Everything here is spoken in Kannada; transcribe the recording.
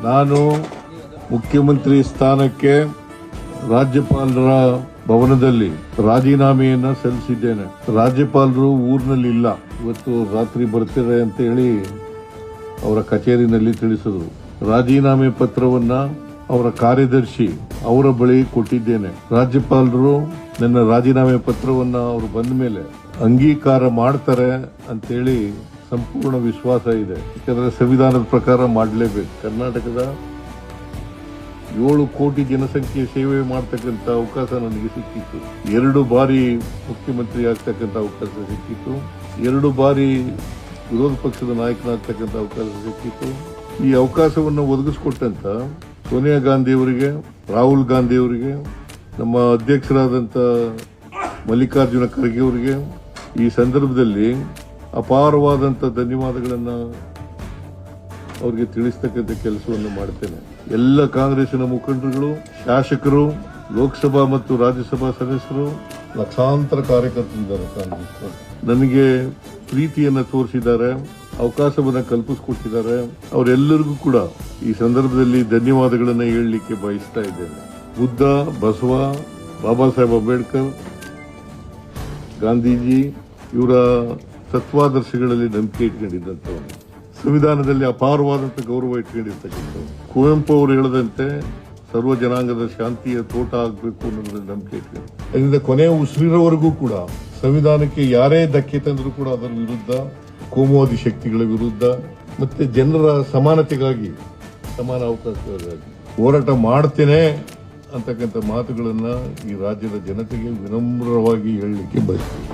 ನಾನು ಮುಖ್ಯಮಂತ್ರಿ ಸ್ಥಾನಕ್ಕೆ ರಾಜ್ಯಪಾಲರ ಭವನದಲ್ಲಿ ರಾಜೀನಾಮೆಯನ್ನ ಸಲ್ಲಿಸಿದ್ದೇನೆ. ರಾಜ್ಯಪಾಲರು ಊರಿನಲ್ಲಿ ಇಲ್ಲ, ಇವತ್ತು ರಾತ್ರಿ ಬರ್ತಾರೆ ಅಂತ ಹೇಳಿ ಅವರ ಕಚೇರಿನಲ್ಲಿ ತಿಳಿಸಿದ್ರು. ರಾಜೀನಾಮೆ ಪತ್ರವನ್ನ ಅವರ ಕಾರ್ಯದರ್ಶಿ ಅವರ ಬಳಿ ಕೊಟ್ಟಿದ್ದೇನೆ. ರಾಜ್ಯಪಾಲರು ನನ್ನ ರಾಜೀನಾಮೆ ಪತ್ರವನ್ನ ಅವರು ಬಂದ ಮೇಲೆ ಅಂಗೀಕಾರ ಮಾಡ್ತಾರೆ ಅಂತೇಳಿ ಸಂಪೂರ್ಣ ವಿಶ್ವಾಸ ಇದೆ. ಯಾಕಂದ್ರೆ ಸಂವಿಧಾನದ ಪ್ರಕಾರ ಮಾಡಲೇಬೇಕು. ಕರ್ನಾಟಕದ 7 ಕೋಟಿ ಜನಸಂಖ್ಯೆ ಸೇವೆ ಮಾಡತಕ್ಕಂಥ ಅವಕಾಶ ನನಗೆ ಸಿಕ್ಕಿತ್ತು. 2 ಬಾರಿ ಮುಖ್ಯಮಂತ್ರಿ ಆಗ್ತಕ್ಕಂಥ ಅವಕಾಶ ಸಿಕ್ಕಿತ್ತು. 2 ಬಾರಿ ವಿರೋಧ ಪಕ್ಷದ ನಾಯಕನಾಗ್ತಕ್ಕಂಥ ಅವಕಾಶ ಸಿಕ್ಕಿತ್ತು. ಈ ಅವಕಾಶವನ್ನು ಒದಗಿಸಿಕೊಟ್ಟಂತ ಸೋನಿಯಾ ಗಾಂಧಿ ಅವರಿಗೆ, ರಾಹುಲ್ ಗಾಂಧಿ ಅವರಿಗೆ, ನಮ್ಮ ಅಧ್ಯಕ್ಷರಾದಂಥ ಮಲ್ಲಿಕಾರ್ಜುನ ಖರ್ಗೆ ಅವರಿಗೆ ಈ ಸಂದರ್ಭದಲ್ಲಿ ಅಪಾರವಾದಂಥ ಧನ್ಯವಾದಗಳನ್ನು ಅವರಿಗೆ ತಿಳಿಸ್ತಕ್ಕಂಥ ಕೆಲಸವನ್ನು ಮಾಡ್ತೇನೆ. ಎಲ್ಲ ಕಾಂಗ್ರೆಸ್ಸಿನ ಮುಖಂಡರುಗಳು, ಶಾಸಕರು, ಲೋಕಸಭಾ ಮತ್ತು ರಾಜ್ಯಸಭಾ ಸದಸ್ಯರು, ಲಕ್ಷಾಂತರ ಕಾರ್ಯಕರ್ತರಿದ್ದಾರೆ. ಕಾಂಗ್ರೆಸ್ ನನಗೆ ಪ್ರೀತಿಯನ್ನು ತೋರಿಸಿದ್ದಾರೆ, ಅವಕಾಶವನ್ನು ಕಲ್ಪಿಸಿಕೊಟ್ಟಿದ್ದಾರೆ. ಅವರೆಲ್ಲರಿಗೂ ಕೂಡ ಈ ಸಂದರ್ಭದಲ್ಲಿ ಧನ್ಯವಾದಗಳನ್ನು ಹೇಳಲಿಕ್ಕೆ ಬಯಸ್ತಾ ಇದ್ದೇನೆ. ಬುದ್ಧ, ಬಸವ, ಬಾಬಾ ಸಾಹೇಬ್ ಅಂಬೇಡ್ಕರ್, ಗಾಂಧೀಜಿ ಇವರ ತತ್ವಾದರ್ಶಗಳಲ್ಲಿ ನಂಬಿಕೆ ಇಟ್ಕೊಂಡಿದ್ದಂಥವನು. ಸಂವಿಧಾನದಲ್ಲಿ ಅಪಾರವಾದಂಥ ಗೌರವ ಇಟ್ಕೊಂಡಿರ್ತಕ್ಕಂಥವ್ರು. ಕುವೆಂಪು ಅವರು ಹೇಳದಂತೆ ಸರ್ವ ಜನಾಂಗದ ಶಾಂತಿಯ ತೋಟ ಆಗಬೇಕು ಅನ್ನೋದ್ರಲ್ಲಿ ನಂಬಿಕೆ ಇಟ್ಕೊಂಡು ಅದರಿಂದ ಕೊನೆಯ ಉಸಿರಿನವರೆಗೂ ಕೂಡ ಸಂವಿಧಾನಕ್ಕೆ ಯಾರೇ ಧಕ್ಕೆ ತಂದರೂ ಕೂಡ ಅದರ ವಿರುದ್ಧ, ಕೋಮುವಾದಿ ಶಕ್ತಿಗಳ ವಿರುದ್ಧ ಮತ್ತೆ ಜನರ ಸಮಾನತೆಗಾಗಿ, ಸಮಾನ ಅವಕಾಶಗಳಿಗಾಗಿ ಹೋರಾಟ ಮಾಡ್ತೇನೆ ಅಂತಕ್ಕಂಥ ಮಾತುಗಳನ್ನ ಈ ರಾಜ್ಯದ ಜನತೆಗೆ ವಿನಮ್ರವಾಗಿ ಹೇಳಲಿಕ್ಕೆ ಬಯಸ್ತೀನಿ.